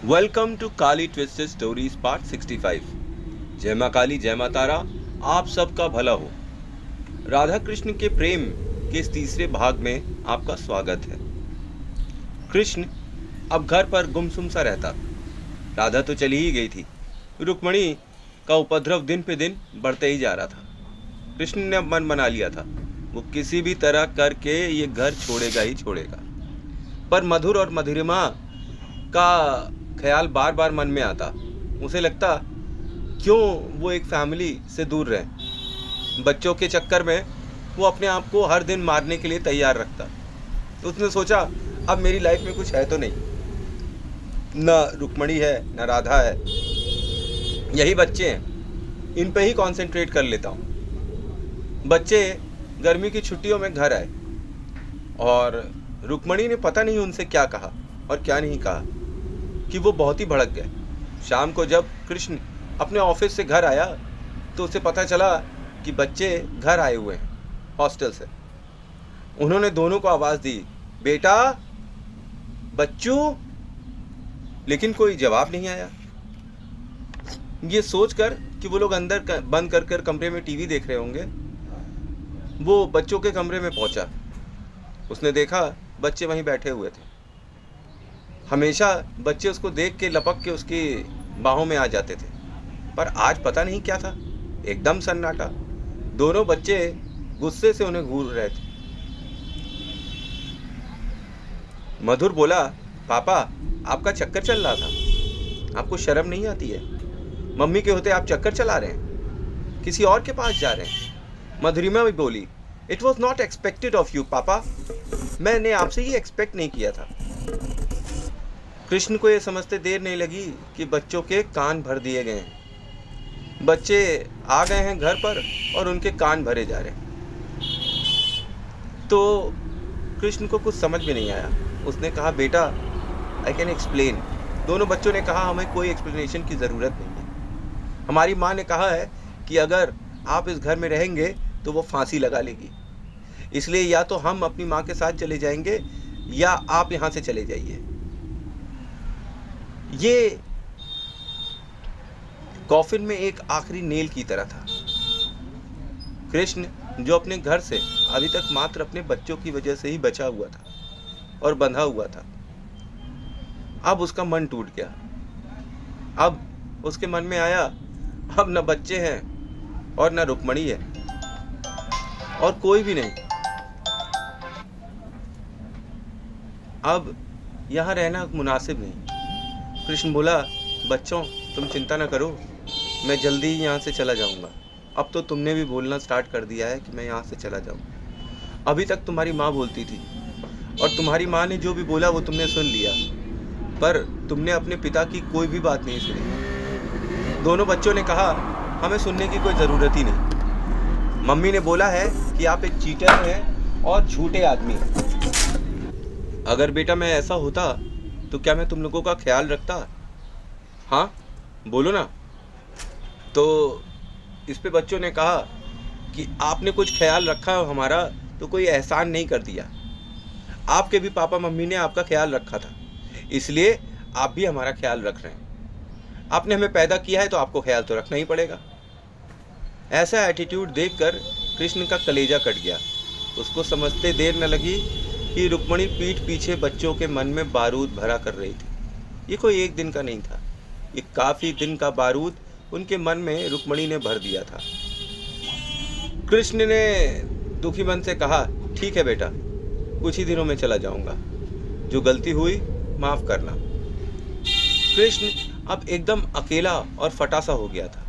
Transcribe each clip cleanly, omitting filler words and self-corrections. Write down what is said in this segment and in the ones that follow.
Welcome to Kali twisted stories part 65। जय माँ काली, जय माँ तारा, आप सबका भला हो। राधा कृष्ण के प्रेम के इस तीसरे भाग में आपका स्वागत है। कृष्ण अब घर पर गुमसुम सा रहता। राधा तो चली ही गई थी। रुक्मणी का उपद्रव दिन पे दिन बढ़ते ही जा रहा था। कृष्ण ने अब मन बना लिया था, वो किसी भी तरह करके ये घर छोड़ेगा ही छोड़ेगा। पर मधुर और मधुरिमा का ख्याल बार बार मन में आता। उसे लगता, क्यों वो एक फैमिली से दूर रहे। बच्चों के चक्कर में वो अपने आप को हर दिन मारने के लिए तैयार रखता। उसने सोचा, अब मेरी लाइफ में कुछ है तो नहीं, ना रुक्मणी है ना राधा है, यही बच्चे हैं, इन पे ही कंसंट्रेट कर लेता हूँ। बच्चे गर्मी की छुट्टियों में घर आए और रुक्मणी ने पता नहीं उनसे क्या कहा और क्या नहीं कहा कि वो बहुत ही भड़क गए। शाम को जब कृष्ण अपने ऑफिस से घर आया तो उसे पता चला कि बच्चे घर आए हुए हैं हॉस्टल से। उन्होंने दोनों को आवाज दी, बेटा, बच्चू, लेकिन कोई जवाब नहीं आया। ये सोचकर कि वो लोग अंदर बंद कर कमरे में टीवी देख रहे होंगे, वो बच्चों के कमरे में पहुंचा। उसने देखा बच्चे वहीं बैठे हुए थे। हमेशा बच्चे उसको देख के लपक के उसकी बाहों में आ जाते थे, पर आज पता नहीं क्या था, एकदम सन्नाटा। दोनों बच्चे गुस्से से उन्हें घूर रहे थे। मधुर बोला, पापा, आपका चक्कर चल रहा था, आपको शर्म नहीं आती है? मम्मी के होते आप चक्कर चला रहे हैं, किसी और के पास जा रहे हैं। मधुरिमा भी बोली, it was not expected of you पापा, मैंने आपसे ये एक्सपेक्ट नहीं किया था। कृष्ण को यह समझते देर नहीं लगी कि बच्चों के कान भर दिए गए हैं। बच्चे आ गए हैं घर पर और उनके कान भरे जा रहे हैं। तो कृष्ण को कुछ समझ में नहीं आया। उसने कहा, बेटा, आई कैन एक्सप्लेन। दोनों बच्चों ने कहा, हमें कोई एक्सप्लेनेशन की ज़रूरत नहीं है। हमारी माँ ने कहा है कि अगर आप इस घर में रहेंगे तो वो फांसी लगा लेगी, इसलिए या तो हम अपनी माँ के साथ चले जाएंगे या आप यहाँ से चले जाइए। ये कॉफिन में एक आखिरी नेल की तरह था। कृष्ण, जो अपने घर से अभी तक मात्र अपने बच्चों की वजह से ही बचा हुआ था और बंधा हुआ था, अब उसका मन टूट गया। अब उसके मन में आया, अब न बच्चे हैं और न रुक्मणी है और कोई भी नहीं। अब यहाँ रहना मुनासिब नहीं। कृष्ण बोला, बच्चों, तुम चिंता न करो, मैं जल्दी ही यहाँ से चला जाऊँगा। अब तो तुमने भी बोलना स्टार्ट कर दिया है कि मैं यहाँ से चला जाऊँ। अभी तक तुम्हारी माँ बोलती थी और तुम्हारी माँ ने जो भी बोला वो तुमने सुन लिया, पर तुमने अपने पिता की कोई भी बात नहीं सुनी। दोनों बच्चों ने कहा, हमें सुनने की कोई ज़रूरत ही नहीं। मम्मी ने बोला है कि आप एक चीटर हैं और झूठे आदमी हैं। अगर बेटा मैं ऐसा होता तो क्या मैं तुम लोगों का ख्याल रखता? हाँ, बोलो ना। तो इस पे बच्चों ने कहा कि आपने कुछ ख्याल रखा हमारा तो कोई एहसान नहीं कर दिया। आपके भी पापा मम्मी ने आपका ख्याल रखा था, इसलिए आप भी हमारा ख्याल रख रहे हैं। आपने हमें पैदा किया है तो आपको ख्याल तो रखना ही पड़ेगा। ऐसा एटीट्यूड देखकर कृष्ण का कलेजा कट गया। उसको समझते देर न लगी कि रुक्मणी पीठ पीछे बच्चों के मन में बारूद भरा कर रही थी। ये कोई एक दिन का नहीं था, ये काफी दिन का बारूद उनके मन में रुक्मणी ने भर दिया था। कृष्ण ने दुखी मन से कहा, ठीक है बेटा, कुछ ही दिनों में चला जाऊंगा, जो गलती हुई माफ करना। कृष्ण अब एकदम अकेला और फटा सा हो गया था।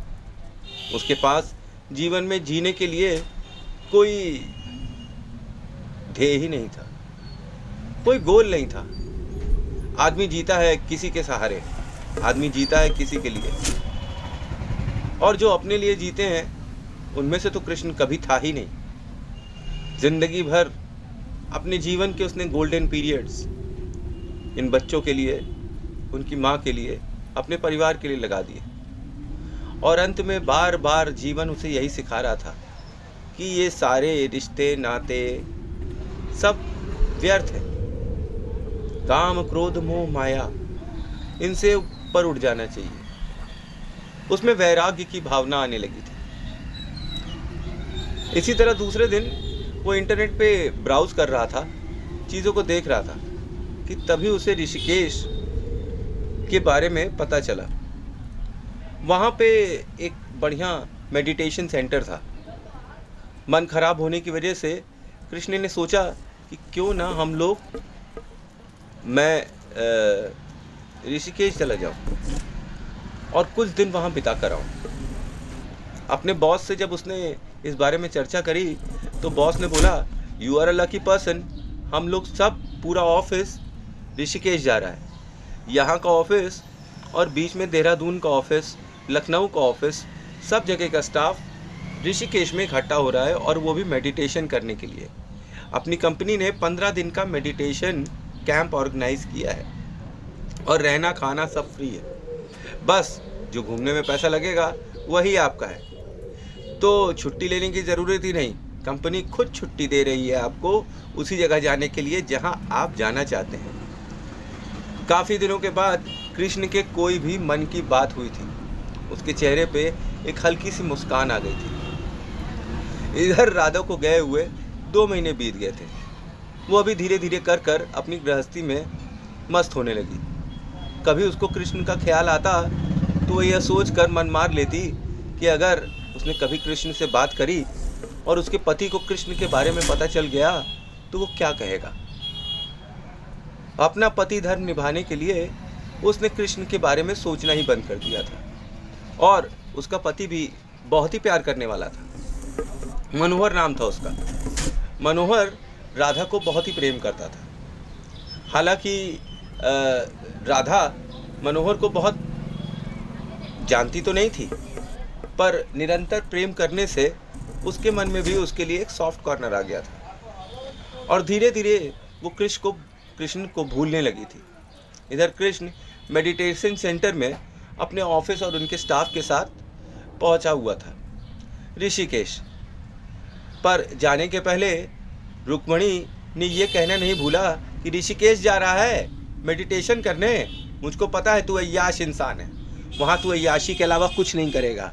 उसके पास जीवन में जीने के लिए कोई ध्येय ही नहीं था, कोई गोल नहीं था। आदमी जीता है किसी के सहारे, आदमी जीता है किसी के लिए, और जो अपने लिए जीते हैं उनमें से तो कृष्ण कभी था ही नहीं। जिंदगी भर अपने जीवन के उसने गोल्डन पीरियड्स इन बच्चों के लिए, उनकी माँ के लिए, अपने परिवार के लिए लगा दिए, और अंत में बार बार जीवन उसे यही सिखा रहा था कि ये सारे रिश्ते नाते सब व्यर्थ हैं। काम, क्रोध, मोह, माया, इनसे ऊपर उठ जाना चाहिए। उसमें वैराग्य की भावना आने लगी थी। इसी तरह दूसरे दिन वो इंटरनेट पे ब्राउज कर रहा था, चीज़ों को देख रहा था कि तभी उसे ऋषिकेश के बारे में पता चला। वहाँ पे एक बढ़िया मेडिटेशन सेंटर था। मन खराब होने की वजह से कृष्ण ने सोचा कि क्यों ना हम लोग मैं ऋषिकेश चला जाऊँ और कुछ दिन वहाँ बिता कर आऊँ। अपने बॉस से जब उसने इस बारे में चर्चा करी तो बॉस ने बोला, you are a lucky person, हम लोग सब पूरा ऑफिस ऋषिकेश जा रहा है। यहाँ का ऑफिस और बीच में देहरादून का ऑफिस, लखनऊ का ऑफिस, सब जगह का स्टाफ ऋषिकेश में इकट्ठा हो रहा है और वो भी मेडिटेशन करने के लिए। अपनी कंपनी ने 15 दिन का मेडिटेशन कैंप ऑर्गेनाइज किया है और रहना खाना सब फ्री है। बस जो घूमने में पैसा लगेगा वही आपका है। तो छुट्टी लेने की ज़रूरत ही नहीं, कंपनी खुद छुट्टी दे रही है आपको उसी जगह जाने के लिए जहां आप जाना चाहते हैं। काफ़ी दिनों के बाद कृष्ण के कोई भी मन की बात हुई थी। उसके चेहरे पे एक हल्की सी मुस्कान आ गई थी। इधर राधा को गए हुए 2 महीने बीत गए थे। वो अभी धीरे धीरे कर अपनी गृहस्थी में मस्त होने लगी। कभी उसको कृष्ण का ख्याल आता तो वो यह सोच कर मन मार लेती कि अगर उसने कभी कृष्ण से बात करी और उसके पति को कृष्ण के बारे में पता चल गया तो वो क्या कहेगा। अपना पति धर्म निभाने के लिए उसने कृष्ण के बारे में सोचना ही बंद कर दिया था। और उसका पति भी बहुत ही प्यार करने वाला था। मनोहर नाम था उसका। मनोहर राधा को बहुत ही प्रेम करता था। हालांकि राधा मनोहर को बहुत जानती तो नहीं थी, पर निरंतर प्रेम करने से उसके मन में भी उसके लिए एक सॉफ्ट कॉर्नर आ गया था और धीरे धीरे वो कृष्ण को भूलने लगी थी। इधर कृष्ण मेडिटेशन सेंटर में अपने ऑफिस और उनके स्टाफ के साथ पहुंचा हुआ था ऋषिकेश। पर जाने के पहले रुक्मणी ने ये कहना नहीं भूला कि ऋषिकेश जा रहा है मेडिटेशन करने। मुझको पता है तू अय्याश इंसान है, वहाँ तू अय्याशी के अलावा कुछ नहीं करेगा।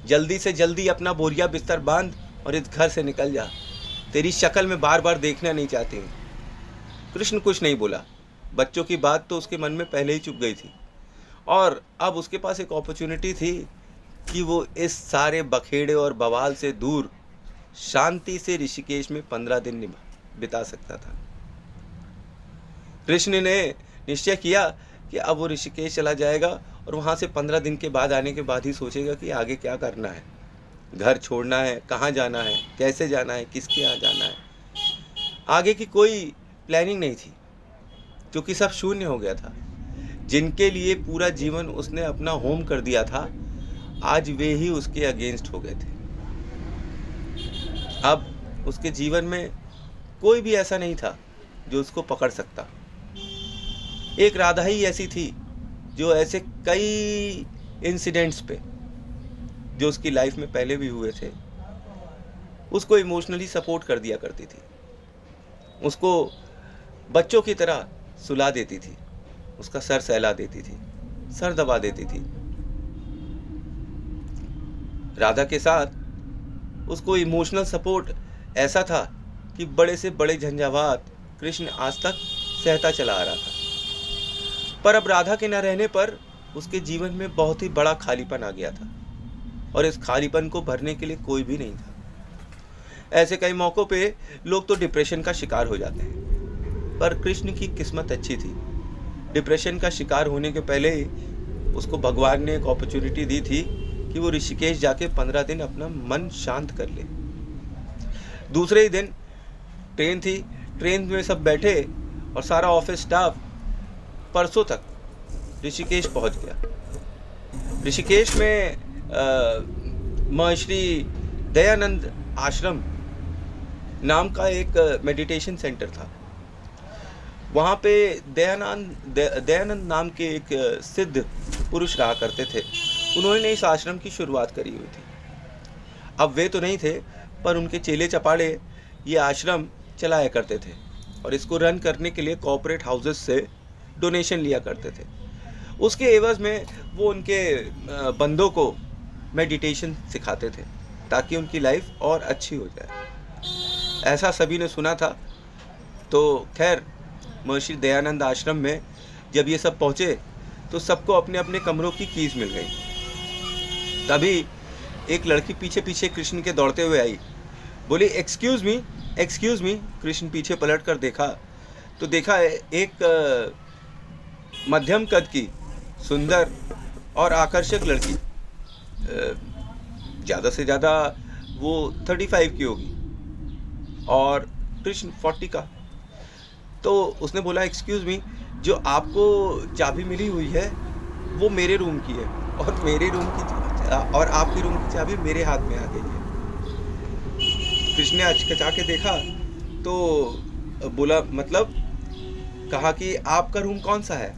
जल्दी से जल्दी अपना बोरिया बिस्तर बांध और इस घर से निकल जा। तेरी शक्ल में बार बार देखना नहीं चाहती हूँ। कृष्ण कुछ नहीं बोला। बच्चों की बात तो उसके मन में पहले ही चुप गई थी और अब उसके पास एक अपॉर्चुनिटी थी कि वो इस सारे बखेड़े और बवाल से दूर शांति से ऋषिकेश में 15 दिन बिता सकता था। कृष्ण ने निश्चय किया कि अब वो ऋषिकेश चला जाएगा और वहाँ से 15 दिन के बाद आने के बाद ही सोचेगा कि आगे क्या करना है, घर छोड़ना है, कहाँ जाना है, कैसे जाना है, किसके यहाँ जाना है। आगे की कोई प्लानिंग नहीं थी क्योंकि सब शून्य हो गया था। जिनके लिए पूरा जीवन उसने अपना होम कर दिया था, आज वे ही उसके अगेंस्ट हो गए थे। अब उसके जीवन में कोई भी ऐसा नहीं था जो उसको पकड़ सकता। एक राधा ही ऐसी थी जो ऐसे कई इंसिडेंट्स पे जो उसकी लाइफ में पहले भी हुए थे उसको इमोशनली सपोर्ट कर दिया करती थी। उसको बच्चों की तरह सुला देती थी, उसका सर सहला देती थी, सर दबा देती थी। राधा के साथ उसको इमोशनल सपोर्ट ऐसा था कि बड़े से बड़े झंझावात कृष्ण आज तक सहता चला आ रहा था। पर अब राधा के न रहने पर उसके जीवन में बहुत ही बड़ा खालीपन आ गया था और इस खालीपन को भरने के लिए कोई भी नहीं था। ऐसे कई मौक़ों पे लोग तो डिप्रेशन का शिकार हो जाते हैं, पर कृष्ण की किस्मत अच्छी थी। डिप्रेशन का शिकार होने के पहले उसको भगवान ने एक अपॉर्चुनिटी दी थी कि वो ऋषिकेश जाके 15 दिन अपना मन शांत कर ले। दूसरे ही दिन ट्रेन थी, ट्रेन में सब बैठे और सारा ऑफिस स्टाफ परसों तक ऋषिकेश पहुंच गया। ऋषिकेश में महर्षि दयानंद आश्रम नाम का एक मेडिटेशन सेंटर था। वहाँ पे दयानंद नाम के एक सिद्ध पुरुष रहा करते थे। उन्होंने इस आश्रम की शुरुआत करी हुई थी। अब वे तो नहीं थे, पर उनके चेले चपाड़े ये आश्रम चलाया करते थे और इसको रन करने के लिए कॉर्पोरेट हाउसेस से डोनेशन लिया करते थे। उसके एवज में वो उनके बंदों को मेडिटेशन सिखाते थे ताकि उनकी लाइफ और अच्छी हो जाए। ऐसा सभी ने सुना था। तो खैर महर्षि दयानंद आश्रम में जब ये सब पहुँचे तो सबको अपने अपने कमरों की कीज मिल गई। तभी एक लड़की पीछे पीछे कृष्ण के दौड़ते हुए आई, बोली एक्सक्यूज़ मी। कृष्ण पीछे पलट कर देखा तो देखा एक मध्यम कद की सुंदर और आकर्षक लड़की, ज़्यादा से ज़्यादा वो 35 की होगी और कृष्ण 40 का। तो उसने बोला एक्सक्यूज़ मी, जो आपको चाबी मिली हुई है वो मेरे रूम की है और मेरे रूम की और आपकी रूम की चाबी मेरे हाथ में आ गई है। कृष्ण ने अचकचा के देखा तो बोला मतलब, कहा कि आपका रूम कौन सा है?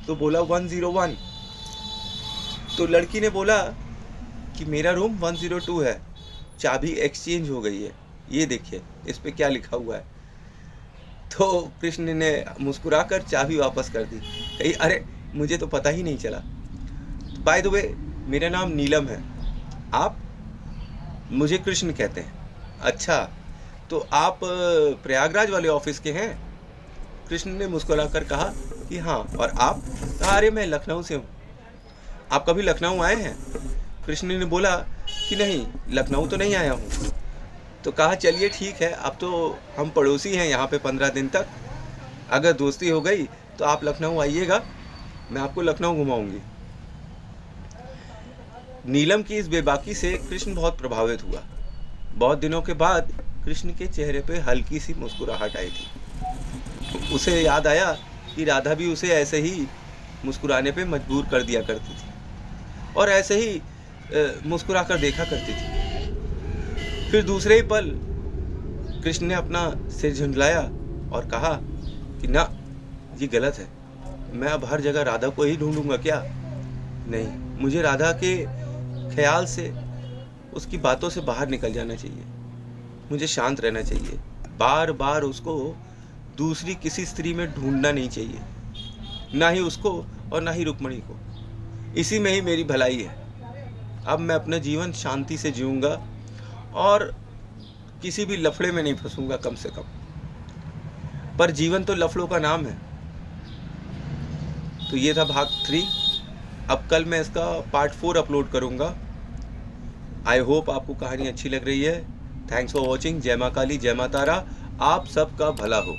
तो बोला 101। तो लड़की ने बोला कि मेरा रूम 102 है, चाबी एक्सचेंज हो गई है, ये देखिए इस पे क्या लिखा हुआ है। तो कृष्ण ने मुस्कुराकर चाबी वापस कर दी, कही अरे मुझे तो पता ही नहीं चला। बाय द वे मेरा नाम नीलम है, आप? मुझे कृष्ण कहते हैं। अच्छा, तो आप प्रयागराज वाले ऑफिस के हैं? कृष्ण ने मुस्कुराकर कहा कि हाँ, और आप? कहा अरे मैं लखनऊ से हूँ। आप कभी लखनऊ आए हैं? कृष्ण ने बोला कि नहीं, लखनऊ तो नहीं आया हूँ। तो कहा चलिए ठीक है, अब तो हम पड़ोसी हैं यहाँ पे 15 दिन तक, अगर दोस्ती हो गई तो आप लखनऊ आइएगा, मैं आपको लखनऊ घुमाऊंगी। नीलम की इस बेबाकी से कृष्ण बहुत प्रभावित हुआ। बहुत दिनों के बाद कृष्ण के चेहरे पे हल्की सी मुस्कुराहट आई थी। उसे याद आया कि राधा भी उसे ऐसे ही मुस्कुराने पे मजबूर कर दिया करती थी और ऐसे ही मुस्कुरा कर देखा करती थी। फिर दूसरे ही पल कृष्ण ने अपना सिर झुंझलाया और कहा कि ना, ये गलत है, मैं अब हर जगह राधा को ही ढूंढूंगा क्या? नहीं, मुझे राधा के ख्याल से, उसकी बातों से बाहर निकल जाना चाहिए। मुझे शांत रहना चाहिए, बार बार उसको दूसरी किसी स्त्री में ढूंढना नहीं चाहिए, ना ही उसको और ना ही रुक्मणी को। इसी में ही मेरी भलाई है। अब मैं अपना जीवन शांति से जीऊँगा और किसी भी लफड़े में नहीं फंसूंगा कम से कम। पर जीवन तो लफड़ों का नाम है। तो ये था भाग 3। अब कल मैं इसका पार्ट 4 अपलोड करूँगा। आई होप आपको कहानी अच्छी लग रही है। Thanks for watching. जय माँ काली, जय माँ तारा। आप सबका भला हो।